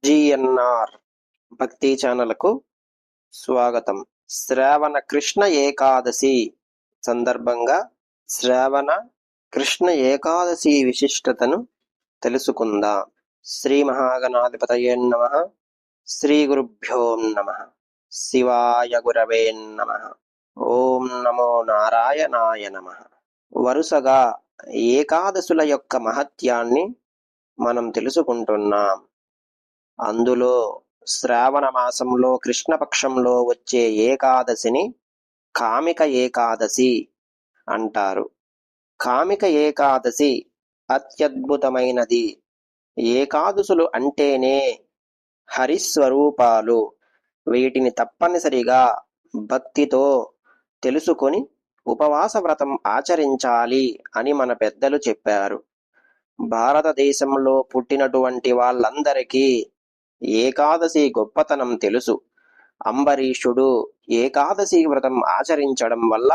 GNR భక్తి ఛానల్కు స్వాగతం. శ్రావణ కృష్ణ ఏకాదశి సందర్భంగా శ్రావణ కృష్ణ ఏకాదశి విశిష్టతను తెలుసుకుందాం. శ్రీ మహాగణాధిపతయే నమః. శ్రీ గురుభ్యో నమః. శివాయ గురవే నమః. ఓం నమో నారాయణాయ నమః. వరుసగా ఏకాదశుల యొక్క మహత్యాన్ని మనం తెలుసుకుంటున్నాం. అందులో శ్రావణ మాసంలో కృష్ణపక్షంలో వచ్చే ఏకాదశిని కామిక ఏకాదశి అంటారు. కామిక ఏకాదశి అత్యద్భుతమైనది. ఏకాదశులు అంటేనే హరిస్వరూపాలు. వీటిని తప్పనిసరిగా భక్తితో తెలుసుకొని ఉపవాస వ్రతం ఆచరించాలి అని మన పెద్దలు చెప్పారు. భారతదేశంలో పుట్టినటువంటి వాళ్ళందరికీ ఏకాదశి గొప్పతనం తెలుసు. అంబరీషుడు ఏకాదశి వ్రతం ఆచరించడం వల్ల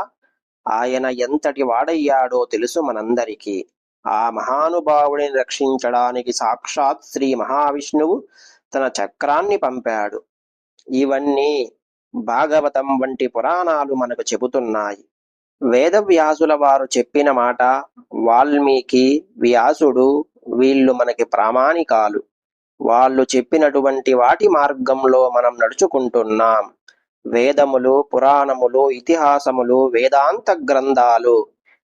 ఆయన ఎంతటి వాడయ్యాడో తెలుసు మనందరికీ. ఆ మహానుభావుడిని రక్షించడానికి సాక్షాత్ శ్రీ మహావిష్ణువు తన చక్రాన్ని పంపాడు. ఇవన్నీ భాగవతం వంటి పురాణాలు మనకు చెబుతున్నాయి. వేదవ్యాసుల వారు చెప్పిన మాట, వాల్మీకి, వ్యాసుడు వీళ్ళు మనకి ప్రామాణికాలు. వాళ్ళు చెప్పినటువంటి వాటి మార్గంలో మనం నడుచుకుంటున్నాం. వేదములు, పురాణములు, ఇతిహాసములు, వేదాంత గ్రంథాలు,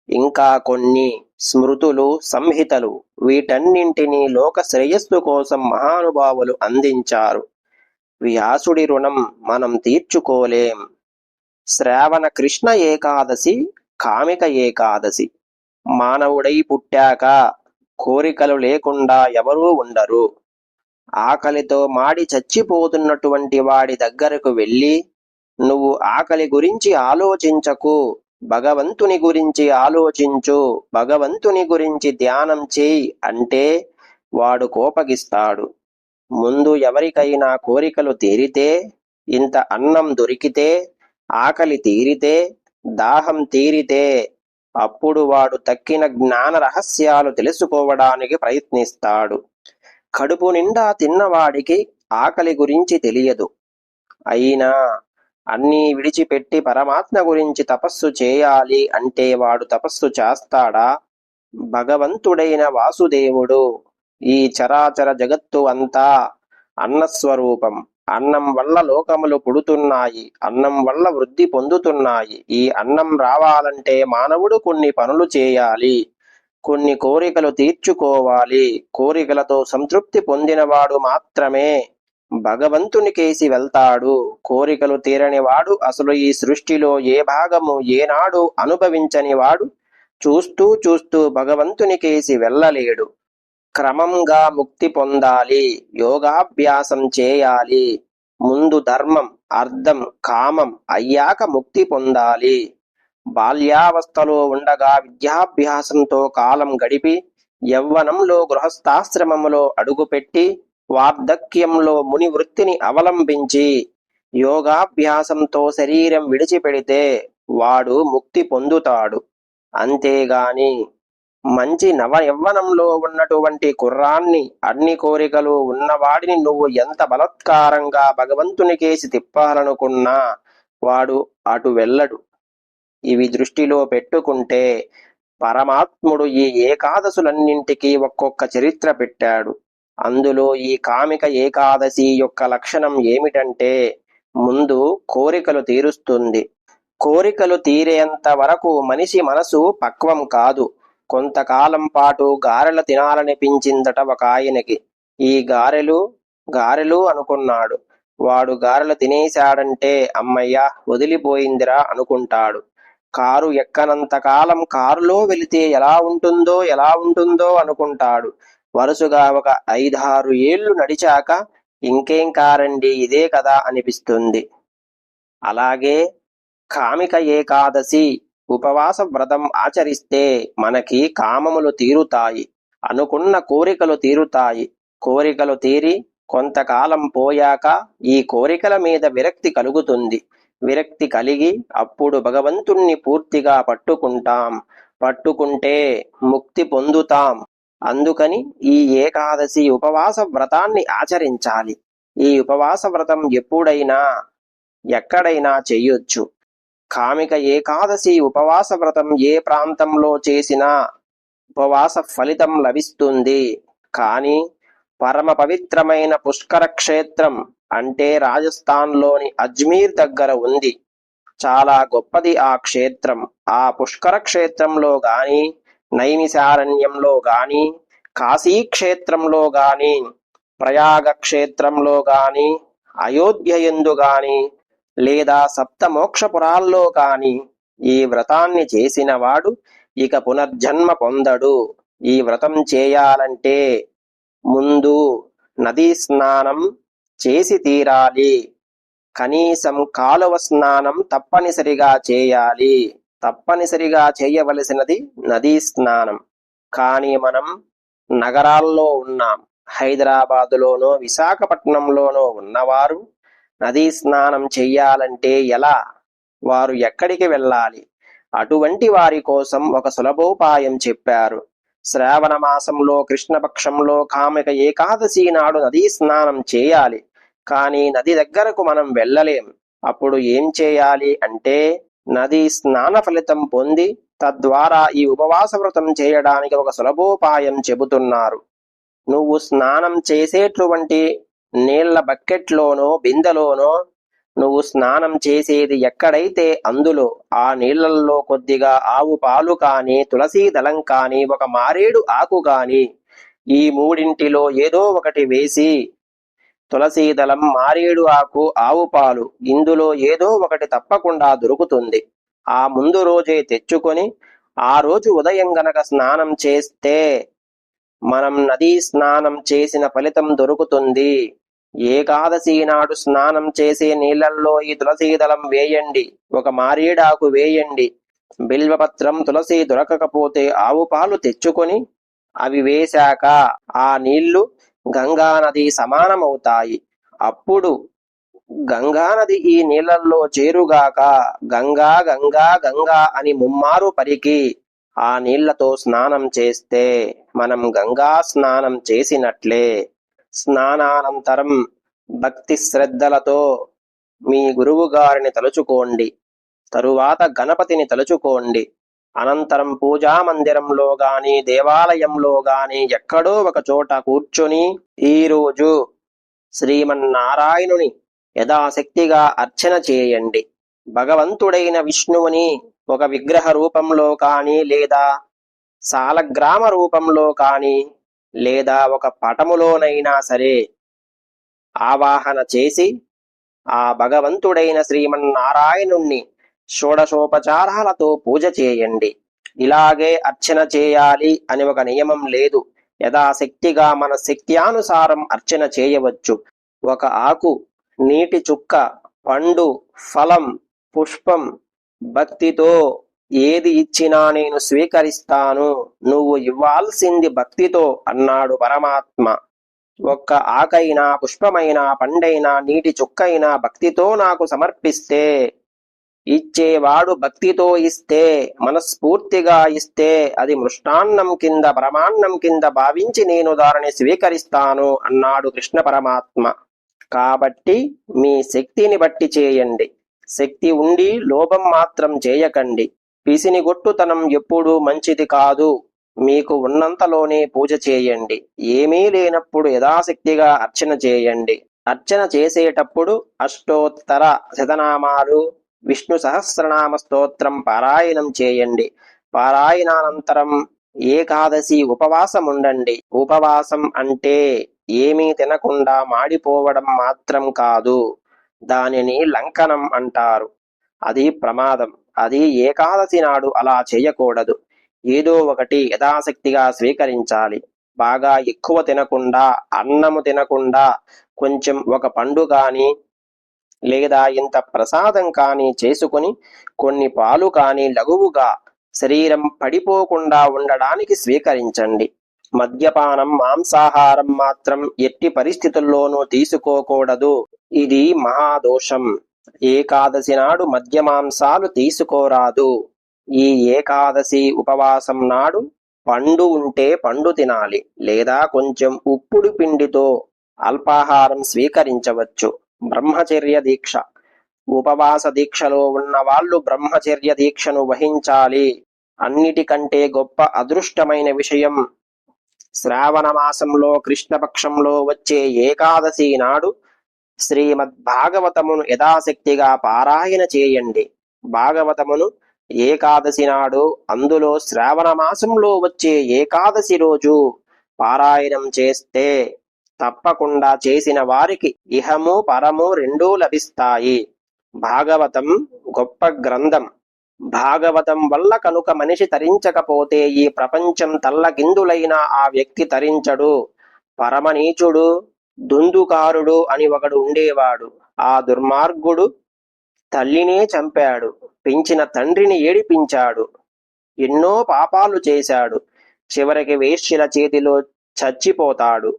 ఇంకా కొన్ని స్మృతులు, సంహితలు, వీటన్నింటినీ లోక శ్రేయస్సు కోసం మహానుభావులు అందించారు. వ్యాసుడి రుణం మనం తీర్చుకోలేం. శ్రావణ కృష్ణ ఏకాదశి కామిక ఏకాదశి. మానవుడై పుట్టాక కోరికలు లేకుండా ఎవరూ ఉండరు. ఆకలితో మాడి చచ్చిపోతున్నటువంటి వాడి దగ్గరకు వెళ్ళి, నువ్వు ఆకలి గురించి ఆలోచించకు, భగవంతుని గురించి ఆలోచించు, భగవంతుని గురించి ధ్యానం చేయి అంటే వాడు కోపగిస్తాడు. ముందు ఎవరికైనా కోరికలు తీరితే, ఇంత అన్నం దొరికితే, ఆకలి తీరితే, దాహం తీరితే, అప్పుడు వాడు తక్కిన జ్ఞాన రహస్యాలు తెలుసుకోవడానికి ప్రయత్నిస్తాడు. కడుపు నిండా తిన్నవాడికి ఆకలి గురించి తెలియదు. అయినా అన్నీ విడిచిపెట్టి పరమాత్మ గురించి తపస్సు చేయాలి అంటే వాడు తపస్సు చేస్తాడా? భగవంతుడైన వాసుదేవుడు ఈ చరాచర జగత్తు అంతా అన్నస్వరూపం. అన్నం వల్ల లోకములు పుడుతున్నాయి, అన్నం వల్ల వృద్ధి పొందుతున్నాయి. ఈ అన్నం రావాలంటే మానవుడు కొన్ని పనులు చేయాలి, కొన్ని కోరికలు తీర్చుకోవాలి. కోరికలతో సంతృప్తి పొందినవాడు మాత్రమే భగవంతునికేసి వెళ్తాడు. కోరికలు తీరని వాడు అసలు ఈ సృష్టిలో ఏ భాగము ఏనాడు అనుభవించని వాడు చూస్తూ చూస్తూ భగవంతునికేసి వెళ్ళలేడు. క్రమంగా ముక్తి పొందాలి, యోగాభ్యాసం చేయాలి. ముందు ధర్మం, అర్థం, కామం అయ్యాక ముక్తి పొందాలి. బాల్యావస్థలో ఉండగా విద్యాభ్యాసంతో కాలం గడిపి, యవ్వనంలో గృహస్థాశ్రమములో అడుగుపెట్టి, వార్ధక్యంలో ముని వృత్తిని అవలంబించి, యోగాభ్యాసంతో శరీరం విడిచిపెడితే వాడు ముక్తి పొందుతాడు. అంతేగాని మంచి నవ యవ్వనంలో ఉన్నటువంటి కుర్రాన్ని, అన్ని కోరికలు ఉన్నవాడిని నువ్వు ఎంత బలత్కారంగా భగవంతునికేసి తిప్పాలనుకున్నా వాడు అటు వెళ్ళడు. ఇవి దృష్టిలో పెట్టుకుంటే పరమాత్ముడు ఈ ఏకాదశులన్నింటికీ ఒక్కొక్క చరిత్ర పెట్టాడు. అందులో ఈ కామిక ఏకాదశి యొక్క లక్షణం ఏమిటంటే, ముందు కోరికలు తీరుస్తుంది. కోరికలు తీరేంత వరకు మనిషి మనసు పక్వం కాదు. కొంతకాలం పాటు గారెలు తినాలనిపించిందట ఒక ఆయనకి. ఈ గారెలు అనుకున్నాడు. వాడు గారెలు తినేశాడంటే అమ్మయ్య వదిలిపోయిందిరా అనుకుంటాడు. కారు ఎక్కనంత కాలం కారులో వెళితే ఎలా ఉంటుందో అనుకుంటాడు. వరుసగా ఒక 5-6 ఏళ్లు నడిచాక ఇంకేం కారండి ఇదే కదా అనిపిస్తుంది. అలాగే కామిక ఏకాదశి ఉపవాస వ్రతం ఆచరిస్తే మనకి కామములు తీరుతాయి, అనుకున్న కోరికలు తీరుతాయి. కోరికలు తీరి కొంతకాలం పోయాక ఈ కోరికల మీద విరక్తి కలుగుతుంది. విరక్తి కలిగి అప్పుడు భగవంతుణ్ణి పూర్తిగా పట్టుకుంటాం. పట్టుకుంటే ముక్తి పొందుతాం. అందుకని ఈ ఏకాదశి ఉపవాస వ్రతాన్ని ఆచరించాలి. ఈ ఉపవాస వ్రతం ఎప్పుడైనా ఎక్కడైనా చెయ్యొచ్చు. కామిక ఏకాదశి ఉపవాస వ్రతం ఏ ప్రాంతంలో చేసినా ఉపవాస ఫలితం లభిస్తుంది. కానీ పరమ పవిత్రమైన పుష్కర క్షేత్రం అంటే రాజస్థాన్లోని అజ్మీర్ దగ్గర ఉంది. చాలా గొప్పది ఆ క్షేత్రం. ఆ పుష్కర క్షేత్రంలో గాని, నైమిశారణ్యంలో గాని, కాశీ క్షేత్రంలో గాని, ప్రయాగ క్షేత్రంలో గాని, అయోధ్యయందు గాని, లేదా సప్తమోక్షపురాల్లో కాని ఈ వ్రతాన్ని చేసినవాడు ఇక పునర్జన్మ పొందడు. ఈ వ్రతం చేయాలంటే ముందు నదీ స్నానం చేసి తీరాలి. కనీసం కాలువ స్నానం తప్పనిసరిగా చేయాలి. తప్పనిసరిగా చేయవలసినది నదీ స్నానం. కానీ మనం నగరాల్లో ఉన్నాం. హైదరాబాదులోనో విశాఖపట్నంలోనో ఉన్నవారు నదీ స్నానం చెయ్యాలంటే ఎలా? వారు ఎక్కడికి వెళ్ళాలి? అటువంటి వారి కోసం ఒక సులభోపాయం చెప్పారు. శ్రావణ మాసంలో కృష్ణపక్షంలో కామిక ఏకాదశి నాడు నదీ స్నానం చేయాలి. కానీ నది దగ్గరకు మనం వెళ్ళలేం. అప్పుడు ఏం చేయాలి అంటే నదీ స్నాన ఫలితం పొంది తద్వారా ఈ ఉపవాస వ్రతం చేయడానికి ఒక సులభోపాయం చెబుతున్నారు. నువ్వు స్నానం చేసేటువంటి నీళ్ల బకెట్లోనో బిందెలోనో నువ్వు స్నానం చేసేది ఎక్కడైతే అందులో ఆ నీళ్లల్లో కొద్దిగా ఆవు పాలు కాని, తులసీ దళం కాని, ఒక మారేడు ఆకు కాని, ఈ మూడింటిలో ఏదో ఒకటి వేసి, తులసీ దళం, మారేడు ఆకు, ఆవు పాలు ఇందులో ఏదో ఒకటి తప్పకుండా దొరుకుతుంది. ఆ ముందు రోజే తెచ్చుకొని ఆ రోజు ఉదయం గనక స్నానం చేస్తే మనం నదీ స్నానం చేసిన ఫలితం దొరుకుతుంది. ఏకాదశి నాడు స్నానం చేసే నీళ్లల్లో ఈ తులసీదళం వేయండి, ఒక మారేడాకు వేయండి, బిల్వపత్రం, తులసి దొరకకపోతే ఆవు పాలు తెచ్చుకొని అవి వేశాక ఆ నీళ్లు గంగానది సమానమవుతాయి. అప్పుడు గంగానది ఈ నీళ్లలో చేరుగాక గంగా గంగా గంగా అని ముమ్మారు పలికి ఆ నీళ్లతో స్నానం చేస్తే మనం గంగా స్నానం చేసినట్లే. స్నానానంతరం భక్తి శ్రద్ధలతో మీ గురువు గారిని తలుచుకోండి. తరువాత గణపతిని తలుచుకోండి. అనంతరం పూజా మందిరంలో గాని, దేవాలయంలో గాని ఎక్కడో ఒక చోట కూర్చొని ఈరోజు శ్రీమన్నారాయణుని యథాశక్తిగా అర్చన చేయండి. భగవంతుడైన విష్ణువుని ఒక విగ్రహ రూపంలో కాని, లేదా సాలగ్రామ రూపంలో కాని, లేదా ఒక పటములోనైనా సరే ఆవాహన చేసి ఆ భగవంతుడైన శ్రీమన్నారాయణుణ్ణి షోడశోపచారాలతో పూజ చేయండి. ఇలాగే అర్చన చేయాలి అని ఒక నియమం లేదు. యథాశక్తిగా మన శక్త్యానుసారం అర్చన చేయవచ్చు. ఒక ఆకు, నీటి చుక్క, పండు, ఫలం, పుష్పం భక్తితో ఏది ఇచ్చినా నేను స్వీకరిస్తాను, నువ్వు ఇవ్వాల్సింది భక్తితో అన్నాడు పరమాత్మ. ఒక్క ఆకైనా, పుష్పమైనా, పండైనా, నీటి చుక్కైనా భక్తితో నాకు సమర్పిస్తే, ఇచ్చేవాడు భక్తితో ఇస్తే, మనస్ఫూర్తిగా ఇస్తే అది మృష్టాన్నం కింద, పరమాన్నం కింద భావించి నేను దానిని స్వీకరిస్తాను అన్నాడు కృష్ణ పరమాత్మ. కాబట్టి మీ శక్తిని బట్టి చేయండి. శక్తి ఉండి లోభం మాత్రం చేయకండి. పిసినిగొట్టుతనం ఎప్పుడూ మంచిది కాదు. మీకు ఉన్నంతలోనే పూజ చేయండి. ఏమీ లేనప్పుడు యథాశక్తిగా అర్చన చేయండి. అర్చన చేసేటప్పుడు అష్టోత్తర శతనామాలు, విష్ణు సహస్రనామ స్తోత్రం పారాయణం చేయండి. పారాయణానంతరం ఏకాదశి ఉపవాసం ఉండండి. ఉపవాసం అంటే ఏమీ తినకుండా మాడిపోవడం మాత్రం కాదు. దానిని లంకనం అంటారు. అది ప్రమాదం. అది ఏకాదశి నాడు అలా చేయకూడదు. ఏదో ఒకటి యథాశక్తిగా స్వీకరించాలి. బాగా ఎక్కువ తినకుండా, అన్నము తినకుండా కొంచెం ఒక పండు కాని, లేదా ఇంత ప్రసాదం కాని చేసుకుని కొన్ని పాలు కాని లఘువుగా శరీరం పడిపోకుండా ఉండడానికి స్వీకరించండి. మద్యపానం, మాంసాహారం మాత్రం ఎట్టి పరిస్థితుల్లోనూ తీసుకోకూడదు. ఇది మహాదోషం. ఏకాదశి నాడు మద్యమాంసాలు తీసుకోరాదు. ఈ ఏకాదశి ఉపవాసం నాడు పండు ఉంటే పండు తినాలి, లేదా కొంచెం ఉప్పుడు పిండితో అల్పాహారం స్వీకరించవచ్చు. బ్రహ్మచర్య దీక్ష. ఉపవాస దీక్షలో ఉన్న వాళ్ళు బ్రహ్మచర్య దీక్షను వహించాలి. అన్నిటికంటే గొప్ప అదృష్టమైన విషయం, శ్రావణ మాసంలో కృష్ణపక్షంలో వచ్చే ఏకాదశి నాడు శ్రీమద్ భాగవతమును యథాశక్తిగా పారాయణ చేయండి. భాగవతమును ఏకాదశి నాడు, అందులో శ్రావణ మాసంలో వచ్చే ఏకాదశి రోజు పారాయణం చేస్తే తప్పకుండా చేసిన వారికి ఇహము పరము రెండూ లభిస్తాయి. భాగవతం గొప్ప గ్రంథం. భాగవతం వల్ల కనుక మనిషి తరించకపోతే ఈ ప్రపంచం తల్లకిందులైన ఆ వ్యక్తి తరించడు. పరమనీచుడు దుందుకారుడు అని ఒకడు ఉండేవాడు. ఆ దుర్మార్గుడు తల్లినే చంపాడు, పెంచిన తండ్రిని ఏడిపించాడు, ఎన్నో పాపాలు చేశాడు. చివరికి వేశ్యల చేతిలో చచ్చిపోతాడు.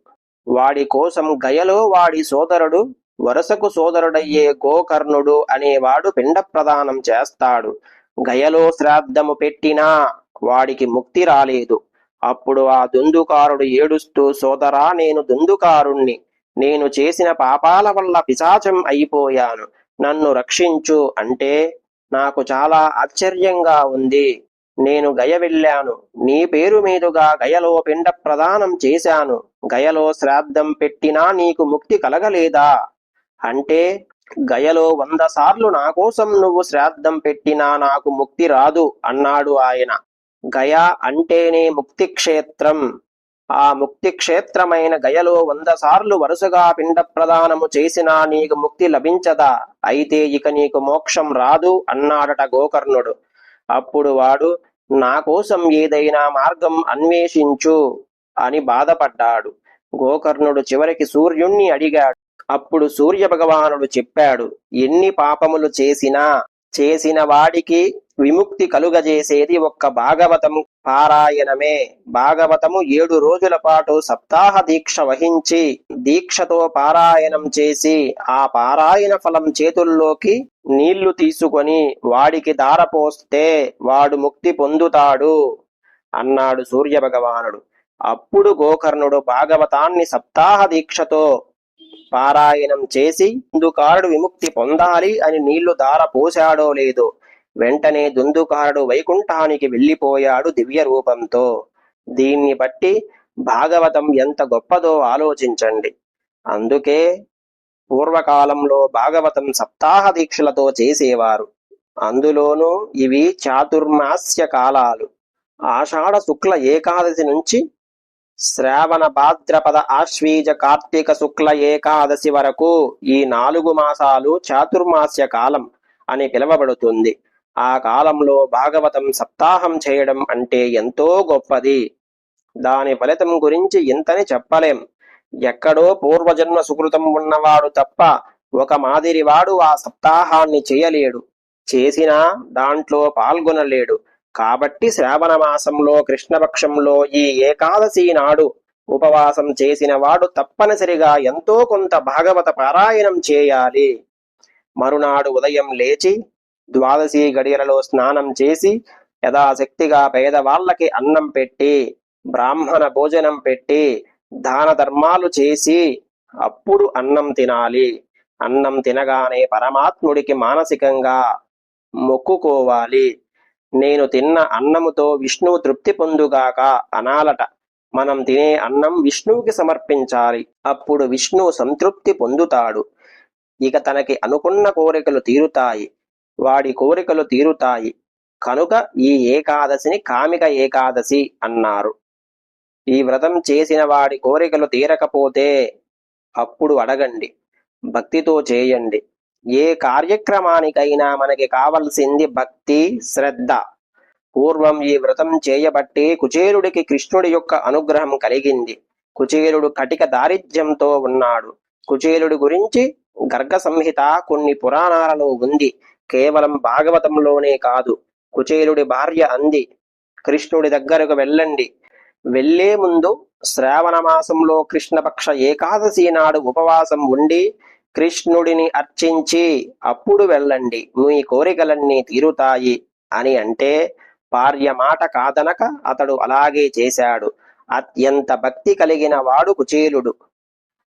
వాడి కోసం గయలో వాడి సోదరుడు, వరుసకు సోదరుడయ్యే గోకర్ణుడు అనేవాడు పిండ ప్రదానం చేస్తాడు. గయలో శ్రాద్ధము పెట్టినా వాడికి ముక్తి రాలేదు. అప్పుడు ఆ దుందుకారుడు ఏడుస్తూ, సోదరా, నేను దుందుకారుణ్ణి, నేను చేసిన పాపాల వల్ల పిశాచం అయిపోయాను, నన్ను రక్షించు అంటే నాకు చాలా ఆశ్చర్యంగా ఉంది. నేను గయ వెళ్ళాను, నీ పేరు మీదుగా గయలో పిండ ప్రదానం చేశాను, గయలో శ్రాద్ధం పెట్టినా నీకు ముక్తి కలగలేదా అంటే, గయలో 100 సార్లు నా కోసం నువ్వు శ్రాద్ధం పెట్టినా నాకు ముక్తి రాదు అన్నాడు ఆయన. గయ అంటేనే ముక్తి క్షేత్రం. ఆ ముక్తి క్షేత్రమైన గయలో 100 సార్లు వరుసగా పిండ ప్రదానము చేసినా నీకు ముక్తి లభించదా? అయితే ఇక నీకు మోక్షం రాదు అన్నాడట గోకర్ణుడు. అప్పుడు వాడు, నా కోసం ఏదైనా మార్గం అన్వేషించు అని బాధపడ్డాడు. గోకర్ణుడు చివరికి సూర్యుణ్ణి అడిగాడు. అప్పుడు సూర్య భగవానుడు చెప్పాడు, ఎన్ని పాపములు చేసిన వాడికి విముక్తి కలుగజేసేది ఒక్క భాగవతం పారాయణమే. భాగవతము 7 రోజుల పాటు సప్తాహ దీక్ష వహించి, దీక్షతో పారాయణం చేసి, ఆ పారాయణ ఫలం చేతుల్లోకి నీళ్లు తీసుకొని వాడికి దారపోస్తే వాడు ముక్తి పొందుతాడు అన్నాడు సూర్య భగవానుడు. అప్పుడు గోకర్ణుడు భాగవతాన్ని సప్తాహ దీక్షతో పారాయణం చేసి, దుందుకారుడు విముక్తి పొందాలి అని నీళ్లు దార పోశాడో లేదో, వెంటనే దుందుకారుడు వైకుంఠానికి వెళ్లిపోయాడు దివ్య రూపంతో. దీన్ని బట్టి భాగవతం ఎంత గొప్పదో ఆలోచించండి. అందుకే పూర్వకాలంలో భాగవతం సప్తాహ దీక్షలతో చేసేవారు. అందులోనూ ఇవి చాతుర్మాస్య కాలాలు. ఆషాఢ శుక్ల ఏకాదశి నుంచి శ్రావణ భాద్రపద ఆశ్వీజ కార్తీక శుక్ల ఏకాదశి వరకు ఈ 4 మాసాలు చాతుర్మాస్య కాలం అని పిలువబడుతుంది. ఆ కాలంలో భాగవతం సప్తాహం చేయడం అంటే ఎంతో గొప్పది. దాని ఫలితం గురించి ఇంతని చెప్పలేం. ఎక్కడో పూర్వజన్మ సుకృతం ఉన్నవాడు తప్ప ఒక మాదిరివాడు ఆ సప్తాహాన్ని చేయలేడు, చేసినా దాంట్లో పాల్గొనలేడు. కాబట్టి శ్రావణ మాసంలో కృష్ణపక్షంలో ఈ ఏకాదశి నాడు ఉపవాసం చేసిన వాడు తప్పనిసరిగా ఎంతో కొంత భాగవత పారాయణం చేయాలి. మరునాడు ఉదయం లేచి ద్వాదశి గడియలలో స్నానం చేసి యథాశక్తిగా పేదవాళ్లకి అన్నం పెట్టి, బ్రాహ్మణ భోజనం పెట్టి, దాన ధర్మాలు చేసి అప్పుడు అన్నం తినాలి. అన్నం తినగానే పరమాత్ముడికి మానసికంగా మొక్కుకోవాలి. నేను తిన్న అన్నముతో విష్ణువు తృప్తి పొందుగాక అనాలట. మనం తినే అన్నం విష్ణువుకి సమర్పించాలి. అప్పుడు విష్ణువు సంతృప్తి పొందుతాడు. ఇక తనకి అనుకున్న కోరికలు తీరుతాయి, వాడి కోరికలు తీరుతాయి. కనుక ఈ ఏకాదశిని కామిక ఏకాదశి అన్నారు. ఈ వ్రతం చేసిన వాడి కోరికలు తీరకపోతే అప్పుడు అడగండి, భక్తితో చేయండి. ఏ కార్యక్రమానికైనా మనకి కావలసింది భక్తి, శ్రద్ధ. పూర్వం ఈ వ్రతం చేయబట్టి కుచేలుడికి కృష్ణుడి యొక్క అనుగ్రహం కలిగింది. కుచేలుడు కటిక దారిద్ర్యంతో ఉన్నాడు. కుచేలుడి గురించి గర్గ సంహిత కొన్ని పురాణాలలో ఉంది. కేవలం భాగవతంలోనే కాదు. కుచేలుడి భార్య అంది, కృష్ణుడి దగ్గరకు వెళ్ళండి, వెళ్లే ముందు శ్రావణ మాసంలో కృష్ణపక్ష ఏకాదశి నాడు ఉపవాసం ఉండి కృష్ణుడిని అర్చించి అప్పుడు వెళ్ళండి, మీ కోరికలన్నీ తీరుతాయి అని అంటే భార్య మాట కాదనక అతడు అలాగే చేశాడు. అత్యంత భక్తి కలిగిన వాడు కుచేలుడు.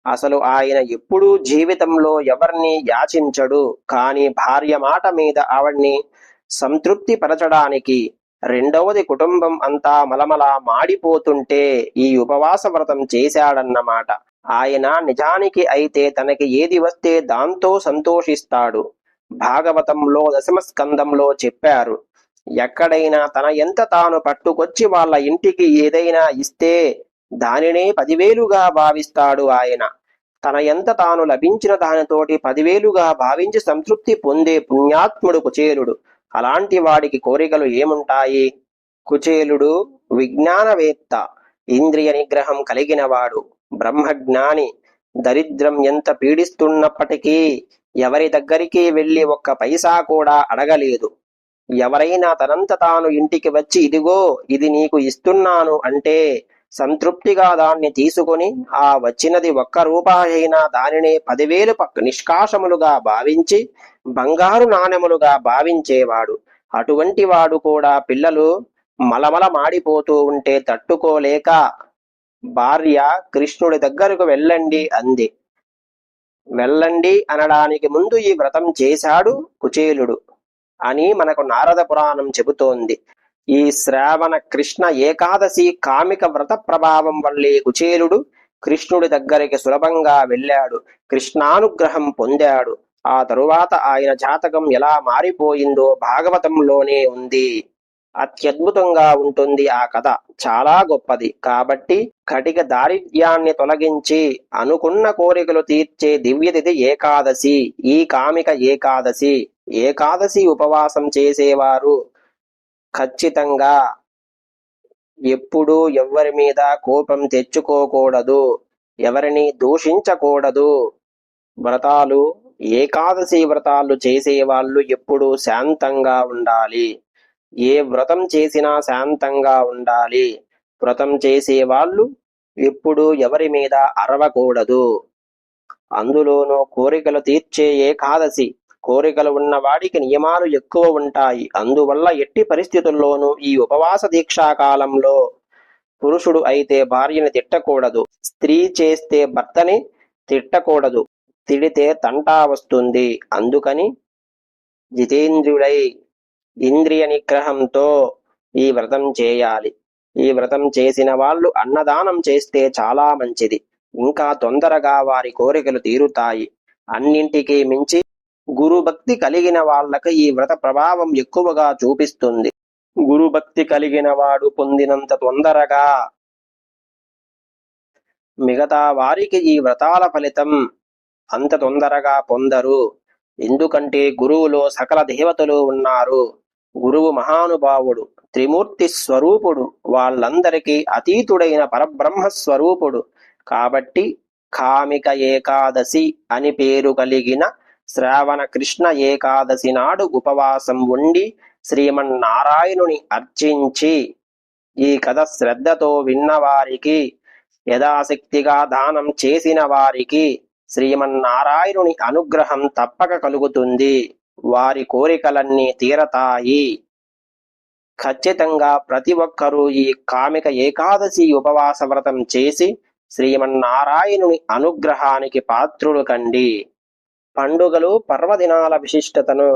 అసలు ఆయన ఎప్పుడూ జీవితంలో ఎవరిని యాచించడు. కాని భార్య మాట మీద ఆవిడ్ని సంతృప్తి పరచడానికి, రెండవది కుటుంబం అంతా మలమలా మాడిపోతుంటే ఈ ఉపవాస వ్రతం చేశాడన్నమాట. ఆయన నిజానికి అయితే తనకి ఏది వస్తే దాంతో సంతోషిస్తాడు. భాగవతంలో 10వ స్కందంలో చెప్పారు, ఎక్కడైనా తన ఎంత తాను పట్టుకొచ్చి వాళ్ళ ఇంటికి ఏదైనా ఇస్తే దానినే 10,000గా భావిస్తాడు ఆయన. తన ఎంత తాను లభించిన దానితోటి 10,000గా భావించి సంతృప్తి పొందే పుణ్యాత్ముడు కుచేలుడు. అలాంటి వాడికి కోరికలు ఏముంటాయి? కుచేలుడు విజ్ఞానవేత్త, ఇంద్రియ నిగ్రహం కలిగినవాడు, బ్రహ్మజ్ఞాని. దరిద్రం ఎంత పీడిస్తున్నప్పటికీ ఎవరి దగ్గరికి వెళ్లి ఒక్క పైసా కూడా అడగలేదు. ఎవరైనా తనంత తాను ఇంటికి వచ్చి ఇదిగో ఇది నీకు ఇస్తున్నాను అంటే సంతృప్తిగా దాన్ని తీసుకుని ఆ వచ్చినది 1 రూపాయి అయినా దానినే 10,000 నిష్కాషములుగా భావించి బంగారు నాణెములుగా భావించేవాడు. అటువంటి వాడు కూడా పిల్లలు మలమల మాడిపోతూ ఉంటే తట్టుకోలేక భార్య కృష్ణుడి దగ్గరకు వెళ్ళండి అంది. వెళ్ళండి అనడానికి ముందు ఈ వ్రతం చేశాడు కుచేలుడు అని మనకు నారద పురాణం చెబుతోంది. ఈ శ్రావణ కృష్ణ ఏకాదశి కామిక వ్రత ప్రభావం వల్లే కుచేలుడు కృష్ణుడి దగ్గరికి సులభంగా వెళ్ళాడు, కృష్ణానుగ్రహం పొందాడు. ఆ తరువాత ఆయన జాతకం ఎలా మారిపోయిందో భాగవతంలోనే ఉంది. అత్యద్భుతంగా ఉంటుంది ఆ కథ, చాలా గొప్పది. కాబట్టి కటిక దారిద్ర్యాన్ని తొలగించి అనుకున్న కోరికలు తీర్చే దివ్యతిథి ఏకాదశి, ఈ కామిక ఏకాదశి. ఏకాదశి ఉపవాసం చేసేవారు ఖచ్చితంగా ఎప్పుడూ ఎవ్వరి మీద కోపం తెచ్చుకోకూడదు, ఎవరిని దూషించకూడదు. వ్రతాలు, ఏకాదశి వ్రతాలు చేసేవాళ్ళు ఎప్పుడూ శాంతంగా ఉండాలి. ఏ వ్రతం చేసినా శాంతంగా ఉండాలి. వ్రతం చేసేవాళ్ళు ఎప్పుడూ ఎవరి మీద అరవకూడదు. అందులోనూ కోరికలు తీర్చే ఏకాదశి. కోరికలు ఉన్నవాడికి నియమాలు ఎక్కువ ఉంటాయి. అందువల్ల ఎట్టి పరిస్థితుల్లోనూ ఈ ఉపవాస దీక్షా కాలంలో పురుషుడు అయితే భార్యని తిట్టకూడదు, స్త్రీ చేస్తే భర్తని తిట్టకూడదు. తిడితే తంటా వస్తుంది. అందుకని జితేంద్రుడై ఇంద్రియ నిగ్రహంతో ఈ వ్రతం చేయాలి. ఈ వ్రతం చేసిన వాళ్ళు అన్నదానం చేస్తే చాలా మంచిది. ఇంకా తొందరగా వారి కోరికలు తీరుతాయి. అన్నింటికీ మించి గురుభక్తి కలిగిన వాళ్ళకి ఈ వ్రత ప్రభావం ఎక్కువగా చూపిస్తుంది. గురుభక్తి కలిగిన వాడు పొందినంత తొందరగా మిగతా వారికి ఈ వ్రతాల ఫలితం అంత తొందరగా పొందరు. ఎందుకంటే గురువులో సకల దేవతలు ఉన్నారు. గురువు మహానుభావుడు, త్రిమూర్తి స్వరూపుడు, వాళ్ళందరికీ అతీతుడైన పరబ్రహ్మ స్వరూపుడు. కాబట్టి కామిక ఏకాదశి అని పేరు కలిగిన శ్రావణ కృష్ణ ఏకాదశి నాడు ఉపవాసం ఉండి శ్రీమన్నారాయణుని అర్చించి ఈ కథ శ్రద్ధతో విన్నవారికి, యథాశక్తిగా దానం చేసిన వారికి శ్రీమన్నారాయణుని అనుగ్రహం తప్పక కలుగుతుంది. వారి కోరికలన్నీ తీరతాయి. ఖచ్చితంగా ప్రతి ఒక్కరూ ఈ కామిక ఏకాదశి ఉపవాస వ్రతం చేసి శ్రీమన్నారాయణుని అనుగ్రహానికి పాత్రులు కండి. పండుగలు, పర్వదినాల విశిష్టతను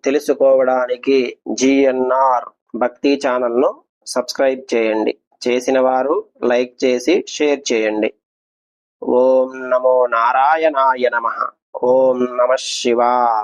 తెలుసుకోవడానికి GNR భక్తి ఛానల్ను సబ్స్క్రైబ్ చేయండి. చేసిన వారు లైక్ చేసి షేర్ చేయండి. ఓం నమో నారాయణాయ నమః. ఓం నమః శివాయ.